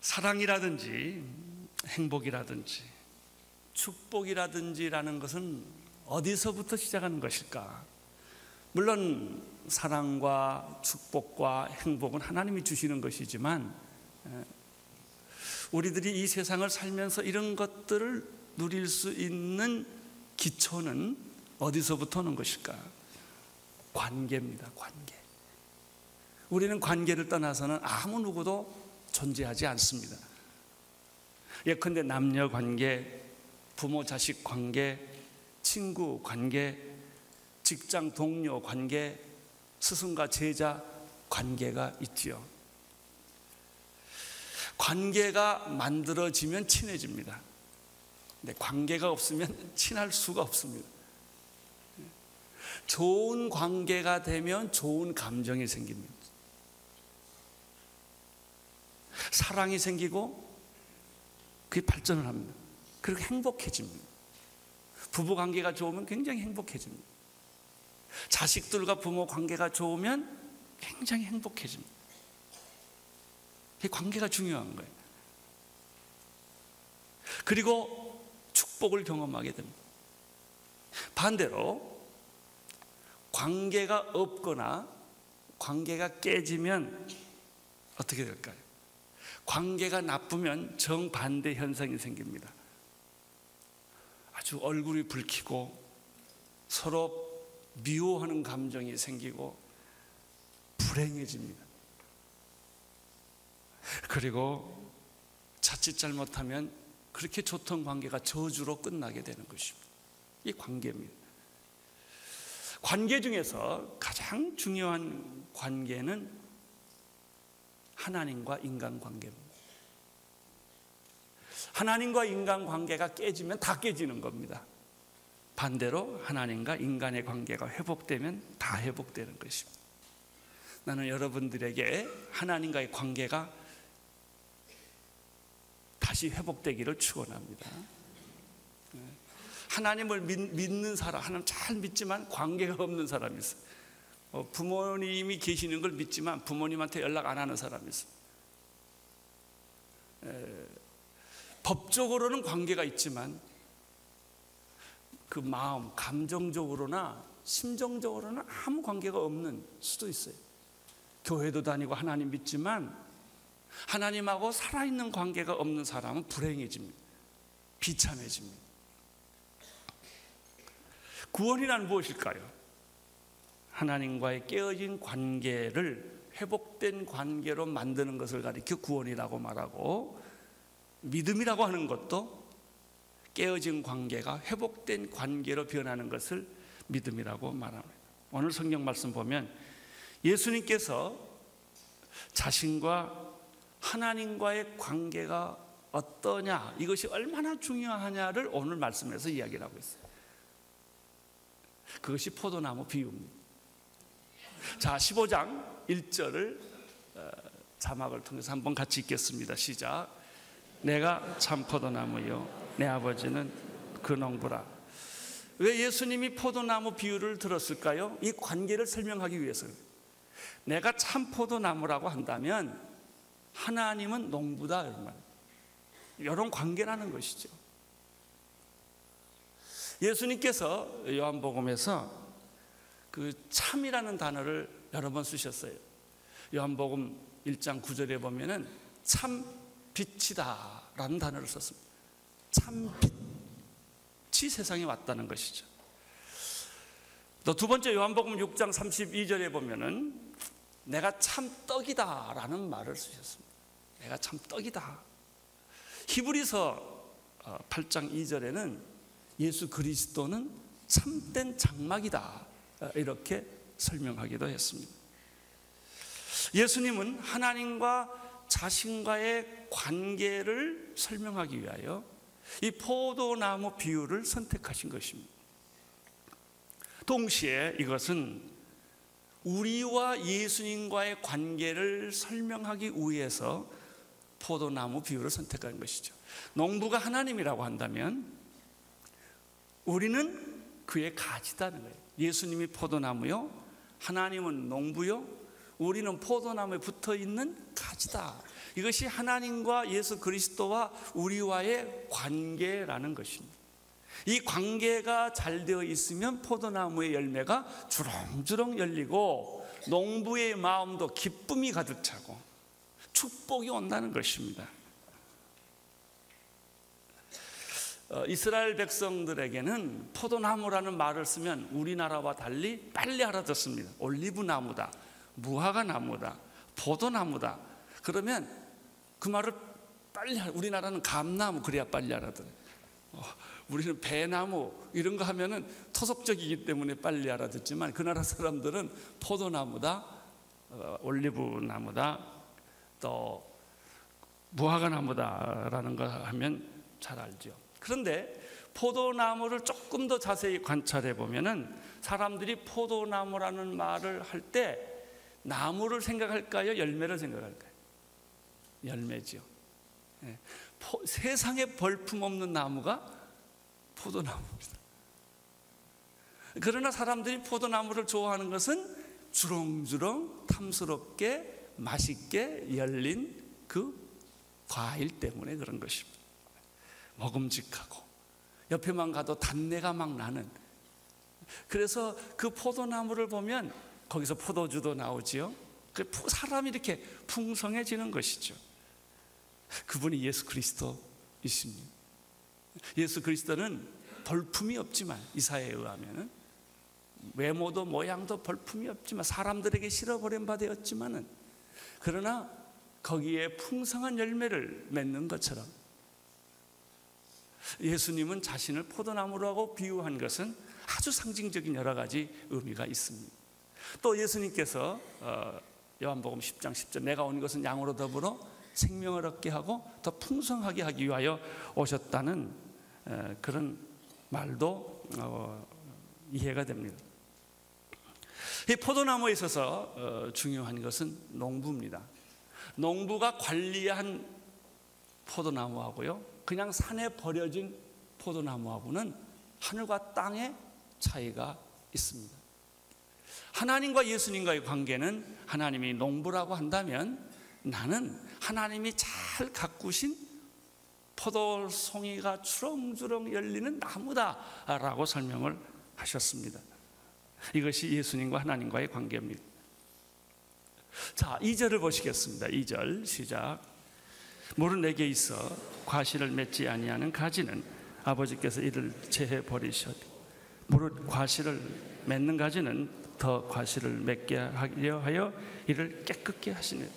사랑이라든지 행복이라든지 축복이라든지라는 것은 어디서부터 시작하는 것일까? 물론 사랑과 축복과 행복은 하나님이 주시는 것이지만 우리들이 이 세상을 살면서 이런 것들을 누릴 수 있는 기초는 어디서부터 오는 것일까? 관계입니다. 관계. 우리는 관계를 떠나서는 아무 누구도 존재하지 않습니다. 예컨대 남녀 관계, 부모 자식 관계, 친구 관계, 직장 동료 관계, 스승과 제자 관계가 있지요. 관계가 만들어지면 친해집니다. 근데 관계가 없으면 친할 수가 없습니다. 좋은 관계가 되면 좋은 감정이 생깁니다. 사랑이 생기고 그게 발전을 합니다. 그리고 행복해집니다. 부부 관계가 좋으면 굉장히 행복해집니다. 자식들과 부모 관계가 좋으면 굉장히 행복해집니다. 관계가 중요한 거예요. 그리고 축복을 경험하게 됩니다. 반대로 관계가 없거나 관계가 깨지면 어떻게 될까요? 관계가 나쁘면 정반대 현상이 생깁니다. 아주 얼굴이 붉히고 서로 미워하는 감정이 생기고 불행해집니다. 그리고 자칫 잘못하면 그렇게 좋던 관계가 저주로 끝나게 되는 것입니다. 이 관계입니다. 관계 중에서 가장 중요한 관계는 하나님과 인간 관계입니다. 하나님과 인간 관계가 깨지면 다 깨지는 겁니다. 반대로 하나님과 인간의 관계가 회복되면 다 회복되는 것입니다. 나는 여러분들에게 하나님과의 관계가 다시 회복되기를 축원합니다. 하나님을 믿는 사람, 하나님 잘 믿지만 관계가 없는 사람이 있어요. 부모님이 계시는 걸 믿지만 부모님한테 연락 안 하는 사람이 있어요. 법적으로는 관계가 있지만 그 마음, 감정적으로나 심정적으로는 아무 관계가 없는 수도 있어요. 교회도 다니고 하나님 믿지만 하나님하고 살아있는 관계가 없는 사람은 불행해집니다. 비참해집니다. 구원이란 무엇일까요? 하나님과의 깨어진 관계를 회복된 관계로 만드는 것을 가리켜 구원이라고 말하고, 믿음이라고 하는 것도 깨어진 관계가 회복된 관계로 변하는 것을 믿음이라고 말합니다. 오늘 성경 말씀 보면 예수님께서 자신과 하나님과의 관계가 어떠냐, 이것이 얼마나 중요하냐를 오늘 말씀에서 이야기를 하고 있어요. 그것이 포도나무 비유입니다. 자, 15장 1절을 자막을 통해서 한번 같이 읽겠습니다. 시작. 내가 참 포도나무요 내 아버지는 그 농부라. 왜 예수님이 포도나무 비유를 들었을까요? 이 관계를 설명하기 위해서요. 내가 참 포도나무라고 한다면 하나님은 농부다, 이런 관계라는 것이죠. 예수님께서 요한복음에서 그 참이라는 단어를 여러 번 쓰셨어요. 요한복음 1장 9절에 보면은 참 빛이다 라는 단어를 썼습니다. 참 빛이 세상에 왔다는 것이죠. 또 두 번째 요한복음 6장 32절에 보면은 내가 참 떡이다 라는 말을 쓰셨습니다. 내가 참 떡이다. 히브리서 8장 2절에는 예수 그리스도는 참된 장막이다, 이렇게 설명하기도 했습니다. 예수님은 하나님과 자신과의 관계를 설명하기 위하여 이 포도나무 비유를 선택하신 것입니다. 동시에 이것은 우리와 예수님과의 관계를 설명하기 위해서 포도나무 비유를 선택한 것이죠. 농부가 하나님이라고 한다면 우리는 그의 가지다는 거예요. 예수님이 포도나무요, 하나님은 농부요, 우리는 포도나무에 붙어있는 가지다. 이것이 하나님과 예수 그리스도와 우리와의 관계라는 것입니다. 이 관계가 잘 되어 있으면 포도나무의 열매가 주렁주렁 열리고 농부의 마음도 기쁨이 가득 차고 축복이 온다는 것입니다. 이스라엘 백성들에게는 포도나무라는 말을 쓰면 우리나라와 달리 빨리 알아듣습니다. 올리브나무다, 무화과나무다, 포도나무다. 그러면 그 말을 빨리, 우리나라는 감나무 그래야 빨리 알아들어요. 우리는 배나무 이런 거 하면은 토속적이기 때문에 빨리 알아듣지만 그 나라 사람들은 포도나무다, 올리브나무다, 또 무화과나무다라는 거 하면 잘 알죠. 그런데 포도나무를 조금 더 자세히 관찰해 보면은 사람들이 포도나무라는 말을 할 때 나무를 생각할까요? 열매를 생각할까요? 열매죠. 세상에 벌품 없는 나무가 포도나무입니다. 그러나 사람들이 포도나무를 좋아하는 것은 주렁주렁 탐스럽게 맛있게 열린 그 과일 때문에 그런 것입니다. 먹음직하고 옆에만 가도 단내가 막 나는. 그래서 그 포도나무를 보면 거기서 포도주도 나오지요. 사람이 이렇게 풍성해지는 것이죠. 그분이 예수 그리스도이십니다. 예수 그리스도는 벌품이 없지만, 이사야에 의하면 외모도 모양도 벌품이 없지만 사람들에게 실어버린 바 되었지만은, 그러나 거기에 풍성한 열매를 맺는 것처럼 예수님은 자신을 포도나무라고 비유한 것은 아주 상징적인 여러 가지 의미가 있습니다. 또 예수님께서 요한복음 10장 10절 내가 온 것은 양으로 더불어 생명을 얻게 하고 더 풍성하게 하기 위하여 오셨다는 그런 말도 이해가 됩니다. 이 포도나무에 있어서 중요한 것은 농부입니다. 농부가 관리한 포도나무하고요, 그냥 산에 버려진 포도나무하고는 하늘과 땅의 차이가 있습니다. 하나님과 예수님과의 관계는, 하나님이 농부라고 한다면 나는 하나님이 잘 가꾸신 포도송이가 주렁주렁 열리는 나무다라고 설명을 하셨습니다. 이것이 예수님과 하나님과의 관계입니다. 자, 2절을 보시겠습니다. 2절 시작. 무릇 내게 있어 과실을 맺지 아니하는 가지는 아버지께서 이를 제해 버리셨. 무릇 과실을 맺는 가지는 더 과실을 맺게 하려 하여 이를 깨끗게 하시네.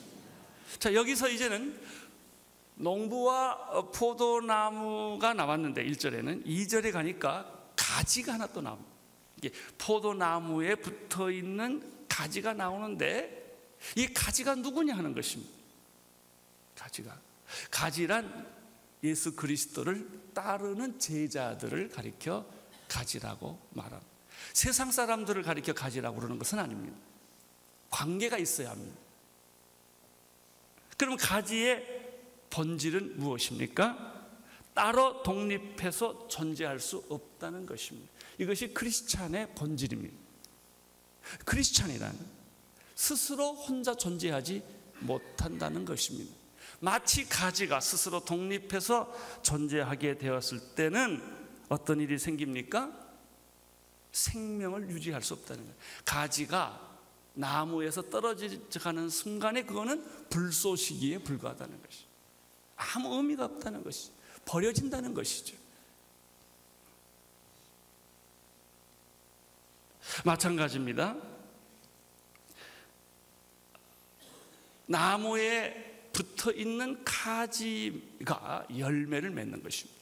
자, 여기서 이제는 농부와 포도나무가 나왔는데 1절에는 2절에 가니까 가지가 하나 또 나옵니다. 이게 포도나무에 붙어 있는 가지가 나오는데 이 가지가 누구냐 하는 것입니다. 가지란 예수 그리스도를 따르는 제자들을 가리켜 가지라고 말합니다. 세상 사람들을 가리켜 가지라고 그러는 것은 아닙니다. 관계가 있어야 합니다. 그럼 가지의 본질은 무엇입니까? 따로 독립해서 존재할 수 없다는 것입니다. 이것이 크리스찬의 본질입니다. 크리스찬이란 스스로 혼자 존재하지 못한다는 것입니다. 마치 가지가 스스로 독립해서 존재하게 되었을 때는 어떤 일이 생깁니까? 생명을 유지할 수 없다는 거예요. 가지가 나무에서 떨어져가는 순간에 그거는 불쏘시기에 불과하다는 것이죠. 아무 의미가 없다는 것이죠. 버려진다는 것이죠. 마찬가지입니다. 나무에 붙어 있는 가지가 열매를 맺는 것입니다.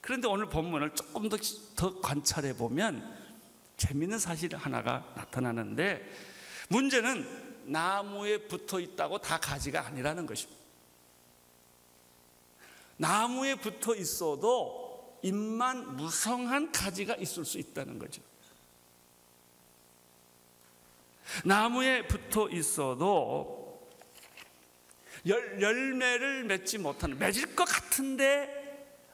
그런데 오늘 본문을 조금 더 관찰해 보면 재미있는 사실 하나가 나타나는데, 문제는 나무에 붙어 있다고 다 가지가 아니라는 것입니다. 나무에 붙어 있어도 잎만 무성한 가지가 있을 수 있다는 거죠. 나무에 붙어 있어도 열매를 맺지 못하는, 맺을 것 같은데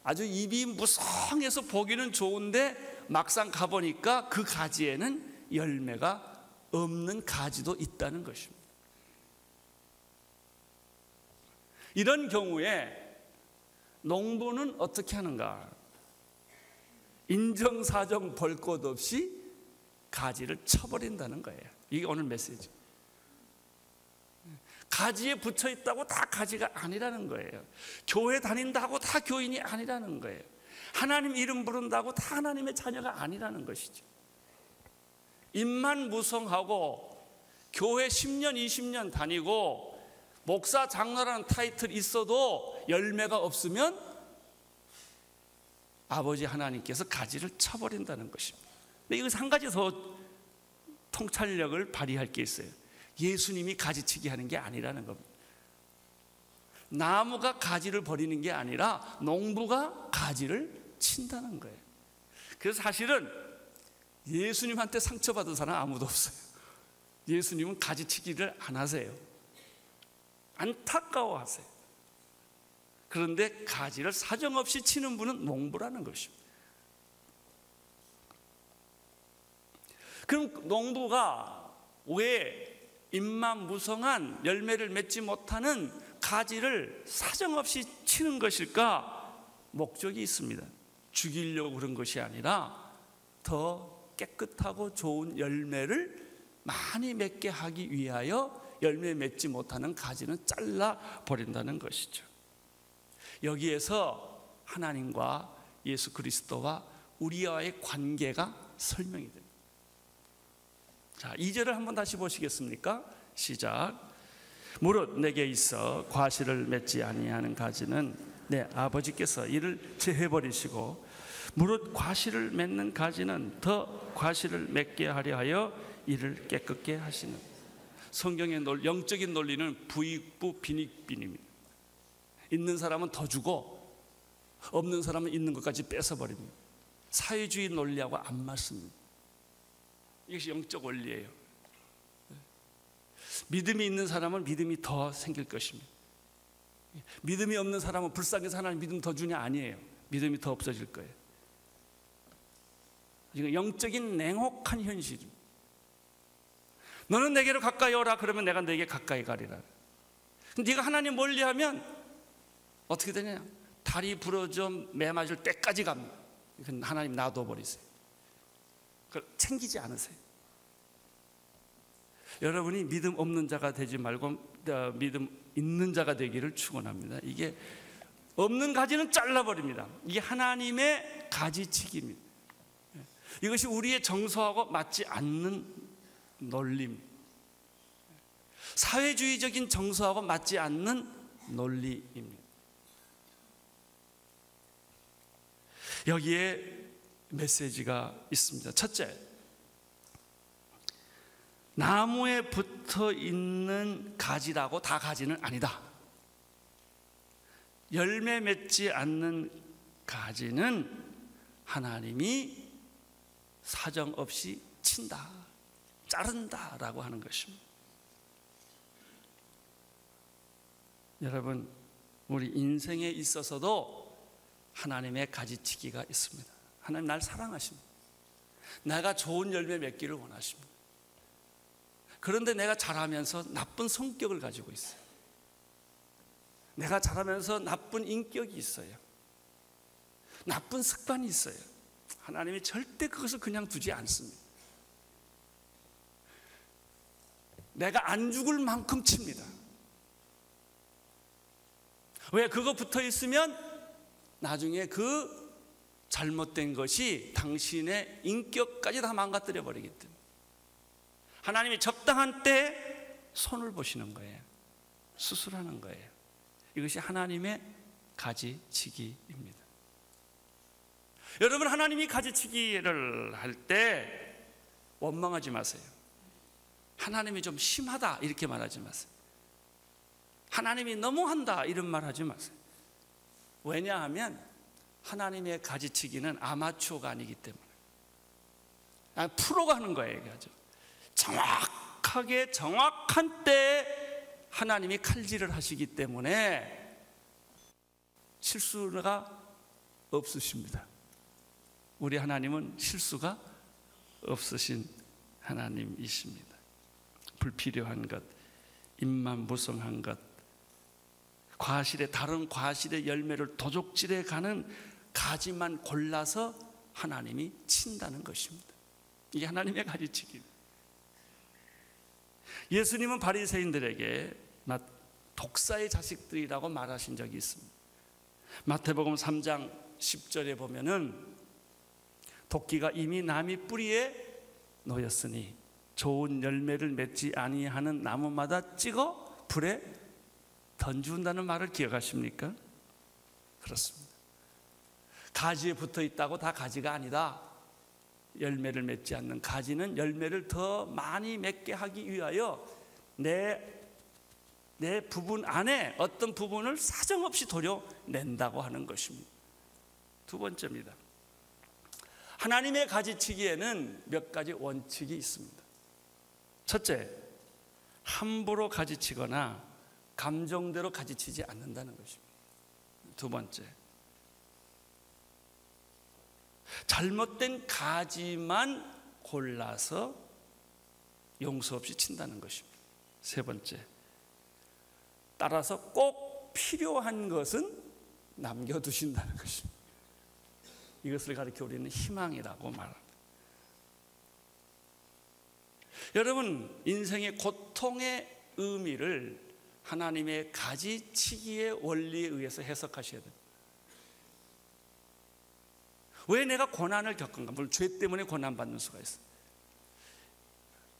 아주 잎이 무성해서 보기는 좋은데 막상 가보니까 그 가지에는 열매가 없는 가지도 있다는 것입니다. 이런 경우에 농부는 어떻게 하는가? 인정사정 볼 것 없이 가지를 쳐버린다는 거예요. 이게 오늘 메시지. 가지에 붙여 있다고 다 가지가 아니라는 거예요. 교회 다닌다고 다 교인이 아니라는 거예요. 하나님 이름 부른다고 다 하나님의 자녀가 아니라는 것이죠. 입만 무성하고 교회 10년 20년 다니고 목사 장로라는 타이틀 있어도 열매가 없으면 아버지 하나님께서 가지를 쳐버린다는 것입니다. 근데 이것은 한 가지 더 통찰력을 발휘할 게 있어요. 예수님이 가지치기 하는 게 아니라는 겁니다. 나무가 가지를 버리는 게 아니라 농부가 가지를 친다는 거예요. 그래서 사실은 예수님한테 상처받은 사람 아무도 없어요. 예수님은 가지치기를 안 하세요. 안타까워하세요. 그런데 가지를 사정없이 치는 분은 농부라는 것입니다. 그럼 농부가 왜 잎만 무성한 열매를 맺지 못하는 가지를 사정없이 치는 것일까? 목적이 있습니다. 죽이려고 그런 것이 아니라 더 깨끗하고 좋은 열매를 많이 맺게 하기 위하여 열매 맺지 못하는 가지는 잘라 버린다는 것이죠. 여기에서 하나님과 예수 그리스도와 우리와의 관계가 설명이 됩니다. 자, 2절을 한번 다시 보시겠습니까? 시작. 무릇 내게 있어 과실을 맺지 아니하는 가지는 내 아버지께서 이를 제해버리시고 무릇 과실을 맺는 가지는 더 과실을 맺게 하려 하여 이를 깨끗게 하시는. 성경의 영적인 논리는 부익부 빈익빈입니다. 있는 사람은 더 주고 없는 사람은 있는 것까지 뺏어버립니다. 사회주의 논리하고 안 맞습니다. 이것이 영적 원리예요. 믿음이 있는 사람은 믿음이 더 생길 것입니다. 믿음이 없는 사람은 불쌍해서 하나님 믿음 더 주냐? 아니에요. 믿음이 더 없어질 거예요. 이건 영적인 냉혹한 현실입니다. 너는 내게로 가까이 오라 그러면 내가 너에게 가까이 가리라. 근데 네가 하나님 멀리하면 어떻게 되냐? 다리 부러져 매 맞을 때까지 갑니다. 하나님 놔둬버리세요. 그걸 챙기지 않으세요. 여러분이 믿음 없는 자가 되지 말고 믿음 있는 자가 되기를 축원합니다. 이게 없는 가지는 잘라버립니다. 이게 하나님의 가지치기입니다. 이것이 우리의 정서하고 맞지 않는 논리입니다. 사회주의적인 정서하고 맞지 않는 논리입니다. 여기에 메시지가 있습니다. 첫째, 나무에 붙어 있는 가지라고 다 가지는 아니다. 열매 맺지 않는 가지는 하나님이 사정없이 친다, 자른다라고 하는 것입니다. 여러분, 우리 인생에 있어서도 하나님의 가지치기가 있습니다. 하나님 날 사랑하십니다. 내가 좋은 열매 맺기를 원하십니다. 그런데 내가 자라면서 나쁜 성격을 가지고 있어요. 내가 자라면서 나쁜 인격이 있어요. 나쁜 습관이 있어요. 하나님이 절대 그것을 그냥 두지 않습니다. 내가 안 죽을 만큼 칩니다. 왜? 그거 붙어 있으면 나중에 그 잘못된 것이 당신의 인격까지 다 망가뜨려 버리기 때문에 하나님이 적당한 때 손을 보시는 거예요. 수술하는 거예요. 이것이 하나님의 가지치기입니다. 여러분, 하나님이 가지치기를 할 때 원망하지 마세요. 하나님이 좀 심하다 이렇게 말하지 마세요. 하나님이 너무한다 이런 말 하지 마세요. 왜냐하면 하나님의 가지치기는 아마추어가 아니기 때문에 프로가 하는 거예요. 정확하게 정확한 때에 하나님이 칼질을 하시기 때문에 실수가 없으십니다. 우리 하나님은 실수가 없으신 하나님이십니다. 불필요한 것, 입만 무성한 것, 다른 과실의 열매를 도적질해 가는 가지만 골라서 하나님이 친다는 것입니다. 이게 하나님의 가지치기입니다. 예수님은 바리새인들에게 독사의 자식들이라고 말하신 적이 있습니다. 마태복음 3장 10절에 보면은 도끼가 이미 나무 뿌리에 놓였으니 좋은 열매를 맺지 아니하는 나무마다 찍어 불에 던진다는 말을 기억하십니까? 그렇습니다. 가지에 붙어 있다고 다 가지가 아니다. 열매를 맺지 않는 가지는 열매를 더 많이 맺게 하기 위하여 내 부분 안에 어떤 부분을 사정없이 도려낸다고 하는 것입니다. 두 번째입니다. 하나님의 가지치기에는 몇 가지 원칙이 있습니다. 첫째, 함부로 가지치거나 감정대로 가지치지 않는다는 것입니다. 두 번째, 잘못된 가지만 골라서 용서 없이 친다는 것입니다. 세 번째, 따라서 꼭 필요한 것은 남겨두신다는 것입니다. 이것을 가리켜 우리는 희망이라고 말합니다. 여러분, 인생의 고통의 의미를 하나님의 가지치기의 원리에 의해서 해석하셔야 됩니다. 왜 내가 고난을 겪은가? 물론 죄 때문에 고난받는 수가 있어요.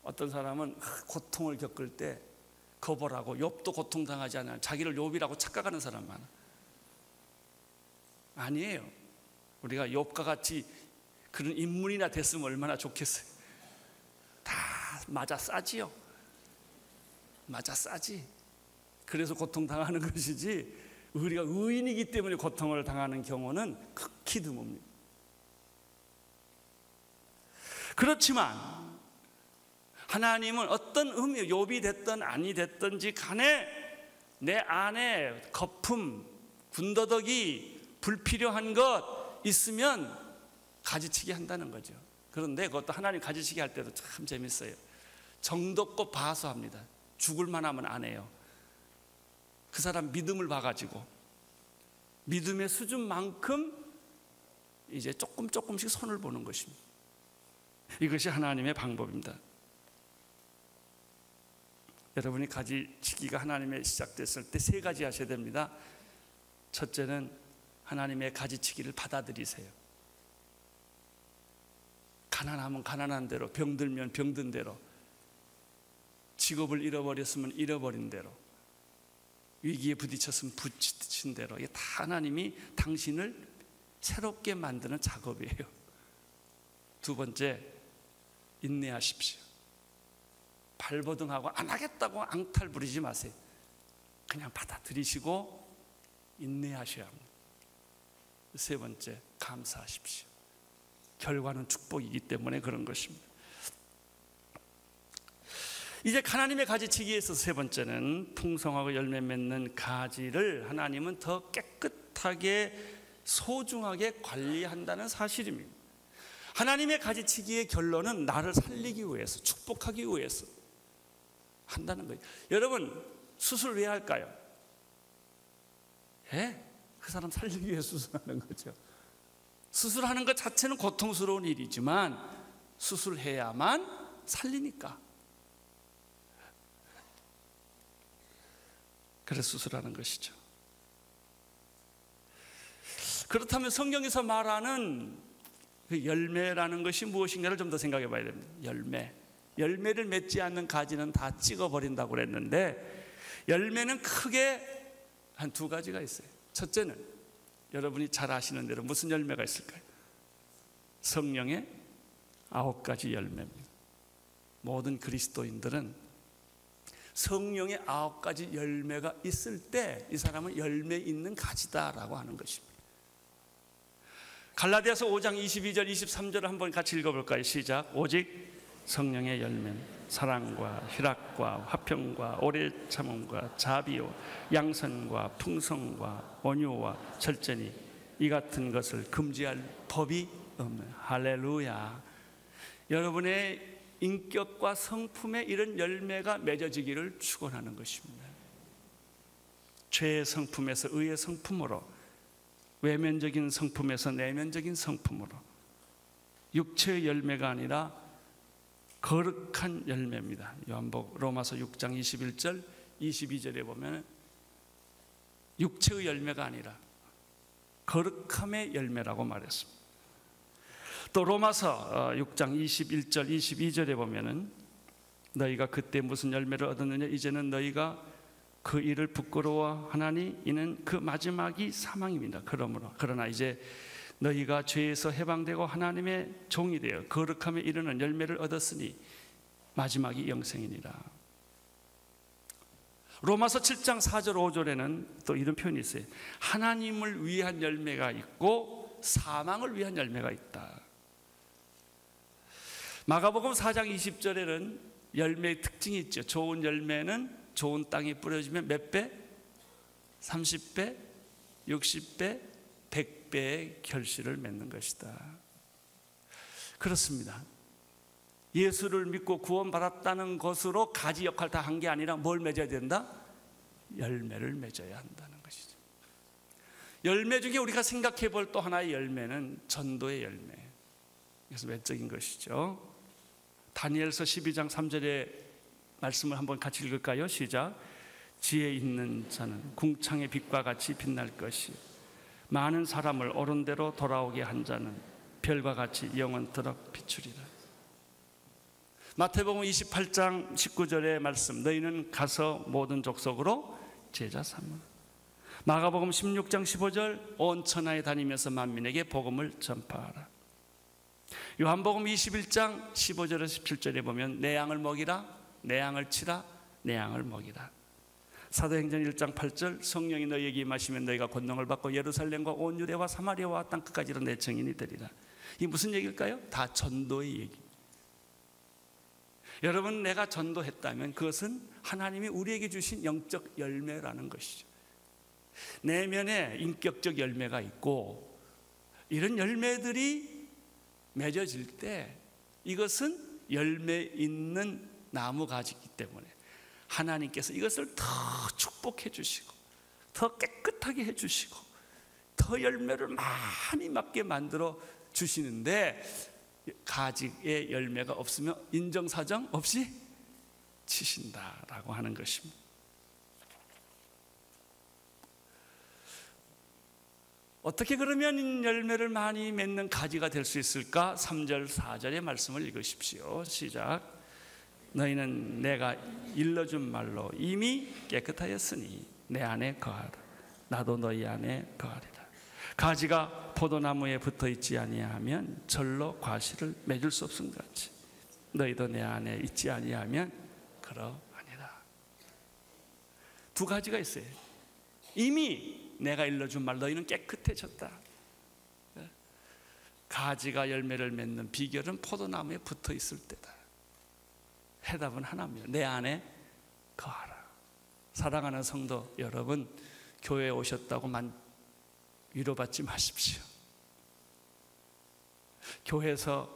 어떤 사람은 고통을 겪을 때 거부하고, 욥도 고통당하지 않아요. 자기를 욥이라고 착각하는 사람 많아. 아니에요. 우리가 욥과 같이 그런 인물이나 됐으면 얼마나 좋겠어요. 다 맞아 싸지요. 맞아 싸지. 그래서 고통당하는 것이지, 우리가 의인이기 때문에 고통을 당하는 경우는 극히 드뭅니다. 그렇지만 하나님은 어떤 의미, 욥이 됐든 아니 됐든지 간에 내 안에 거품, 군더더기, 불필요한 것 있으면 가지치기 한다는 거죠. 그런데 그것도 하나님 가지치기 할 때도 참 재밌어요. 정독고 봐서합니다. 죽을 만하면 안 해요. 그 사람 믿음을 봐가지고 믿음의 수준만큼 이제 조금씩 손을 보는 것입니다. 이것이 하나님의 방법입니다. 여러분이 가지치기가 하나님의 시작됐을 때 세 가지 하셔야 됩니다. 첫째는 하나님의 가지치기를 받아들이세요. 가난하면 가난한 대로, 병들면 병든 대로, 직업을 잃어버렸으면 잃어버린 대로, 위기에 부딪혔으면 부딪힌 대로, 이게 다 하나님이 당신을 새롭게 만드는 작업이에요. 두 번째, 인내하십시오. 발버둥하고 안 하겠다고 앙탈 부리지 마세요. 그냥 받아들이시고 인내하셔야 합니다. 세 번째, 감사하십시오. 결과는 축복이기 때문에 그런 것입니다. 이제 하나님의 가지치기에 있어서 세 번째는 풍성하고 열매 맺는 가지를 하나님은 더 깨끗하게 소중하게 관리한다는 사실입니다. 하나님의 가지치기의 결론은 나를 살리기 위해서, 축복하기 위해서 한다는 거예요. 여러분, 수술 왜 할까요? 그 사람 살리기 위해 수술하는 거죠. 수술하는 것 자체는 고통스러운 일이지만 수술해야만 살리니까. 그래서 수술하는 것이죠. 그렇다면 성경에서 말하는 그 열매라는 것이 무엇인가를 좀 더 생각해 봐야 됩니다. 열매를 맺지 않는 가지는 다 찍어버린다고 그랬는데, 열매는 크게 한 두 가지가 있어요. 첫째는 여러분이 잘 아시는 대로 무슨 열매가 있을까요? 성령의 9가지 열매입니다. 모든 그리스도인들은 성령의 9가지 열매가 있을 때 이 사람은 열매 있는 가지다라고 하는 것입니다. 갈라디아서 5장 22절 23절을 한번 같이 읽어볼까요? 시작. 오직 성령의 열매는 사랑과 희락과 화평과 오래 참음과 자비와 양선과 풍성과 온유와 절제니 이 같은 것을 금지할 법이 없는. 할렐루야. 여러분의 인격과 성품에 이런 열매가 맺어지기를 축원하는 것입니다. 죄의 성품에서 의의 성품으로, 외면적인 성품에서 내면적인 성품으로, 육체의 열매가 아니라 거룩한 열매입니다. 로마서 6장 21절 22절에 보면 육체의 열매가 아니라 거룩함의 열매라고 말했습니다. 또 로마서 6장 21절 22절에 보면은 너희가 그때 무슨 열매를 얻었느냐, 이제는 너희가 그 일을 부끄러워하나니 이는 그 마지막이 사망입니다. 그러나 이제 너희가 죄에서 해방되고 하나님의 종이 되어 거룩함에 이르는 열매를 얻었으니 마지막이 영생이니라. 로마서 7장 4절 5절에는 또 이런 표현이 있어요. 하나님을 위한 열매가 있고 사망을 위한 열매가 있다. 마가복음 4장 20절에는 열매의 특징이 있죠. 좋은 열매는 좋은 땅에 뿌려지면 몇 배? 30배, 60배, 100배의 결실을 맺는 것이다. 그렇습니다. 예수를 믿고 구원받았다는 것으로 가지 역할 다 한 게 아니라 뭘 맺어야 된다? 열매를 맺어야 한다는 것이죠. 열매 중에 우리가 생각해 볼 또 하나의 열매는 전도의 열매. 그래서 외적인 것이죠. 다니엘서 12장 3절의 말씀을 한번 같이 읽을까요? 시작. 지혜 있는 자는 궁창의 빛과 같이 빛날 것이, 많은 사람을 옳은 대로 돌아오게 한 자는 별과 같이 영원토록 비추리라. 마태복음 28장 19절의 말씀, 너희는 가서 모든 족속으로 제자 삼으라. 마가복음 16장 15절, 온 천하에 다니면서 만민에게 복음을 전파하라. 요한복음 21장 15절에서 17절에 보면 내 양을 먹이라, 내 양을 치라, 내 양을 먹이라. 사도행전 1장 8절, 성령이 너희에게 임하시면 너희가 권능을 받고 예루살렘과 온 유대와 사마리아와 땅 끝까지로 내 증인이 되리라. 이게 무슨 얘기일까요? 다 전도의 얘기. 여러분, 내가 전도했다면 그것은 하나님이 우리에게 주신 영적 열매라는 것이죠. 내면에 인격적 열매가 있고, 이런 열매들이 맺어질 때 이것은 열매 있는 나무 가지이기 때문에 하나님께서 이것을 더 축복해 주시고 더 깨끗하게 해 주시고 더 열매를 많이 맺게 만들어 주시는데, 가지의 열매가 없으면 인정사정 없이 치신다라고 하는 것입니다. 어떻게 그러면 열매를 많이 맺는 가지가 될 수 있을까? 3절 4절의 말씀을 읽으십시오. 시작. 너희는 내가 일러준 말로 이미 깨끗하였으니 내 안에 거하라. 나도 너희 안에 거하리라. 가지가 포도나무에 붙어있지 아니하면 절로 과실을 맺을 수 없음 같이 너희도 내 안에 있지 아니하면 그러하니라. 두 가지가 있어요. 이미 내가 일러준 말, 너희는 깨끗해졌다. 가지가 열매를 맺는 비결은 포도나무에 붙어있을 때다. 해답은 하나입니다. 내 안에 거하라. 사랑하는 성도 여러분, 교회에 오셨다고만 위로받지 마십시오. 교회에서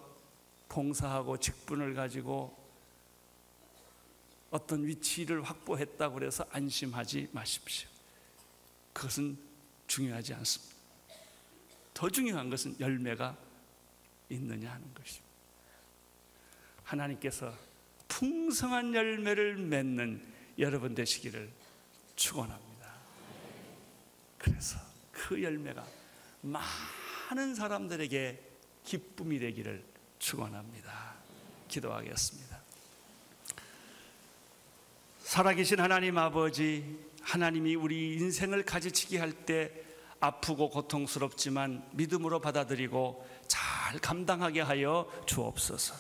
봉사하고 직분을 가지고 어떤 위치를 확보했다고 해서 안심하지 마십시오. 그것은 중요하지 않습니다. 더 중요한 것은 열매가 있느냐 하는 것입니다. 하나님께서 풍성한 열매를 맺는 여러분 되시기를 축원합니다. 그래서 그 열매가 많은 사람들에게 기쁨이 되기를 축원합니다. 기도하겠습니다. 살아계신 하나님 아버지, 하나님이 우리 인생을 가지치기 할 때 아프고 고통스럽지만 믿음으로 받아들이고 잘 감당하게 하여 주옵소서.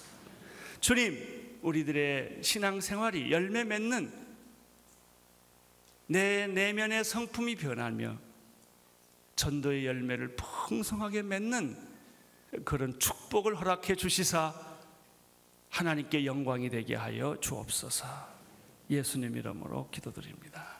주님, 우리들의 신앙생활이 열매 맺는 내 내면의 성품이 변하며 전도의 열매를 풍성하게 맺는 그런 축복을 허락해 주시사 하나님께 영광이 되게 하여 주옵소서. 예수님 이름으로 기도드립니다.